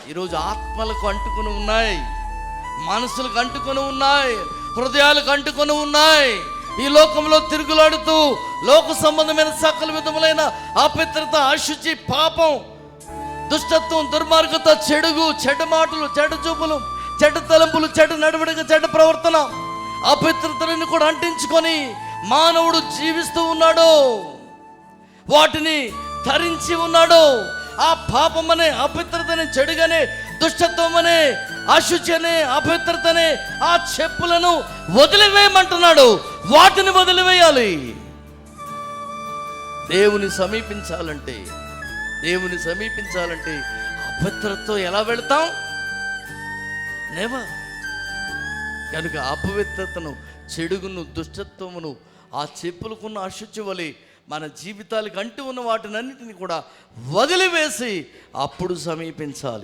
ఈరోజు ఆత్మలకు అంటుకొని ఉన్నాయి, మనసులకు అంటుకొని ఉన్నాయి, హృదయాలకు అంటుకొని ఉన్నాయి. ఈ లోకంలో తిరుగులాడుతూ లోక సంబంధమైన సకల విధములైన అపవిత్రత, అశుచి, పాపం, దుష్టత్వం, దుర్మార్గత, చెడ్డ మాటలు, చెడ్డ చూపులు, చెడ్డ తలంపులు, చెడ్డ నడవడిక, చెడ్డ ప్రవర్తన, అపవిత్రతలను కూడా అంటించుకొని మానవుడు జీవిస్తూ ఉన్నాడు, వాటిని ధరించి ఉన్నాడు. ఆ పాపం అనే, అపవిత్రతని, చెడుగానే, దుష్టత్వం అనే, అశుచి అనే, అపవిత్రతనే ఆ చెప్పులను వదిలివేయమంటున్నాడు. వాటిని వదిలివేయాలి. దేవుని సమీపించాలంటే అపవిత్రతతో ఎలా వెళ్తాం? నెవర్. కనుక అపవిత్రతను, చెడుగును, దుష్టత్వమును, ఆ చెప్పులకున్న అశుచి వలె మన జీవితాలకు అంటూ ఉన్న వాటినన్నిటిని కూడా వదిలివేసి అప్పుడు సమీపించాలి.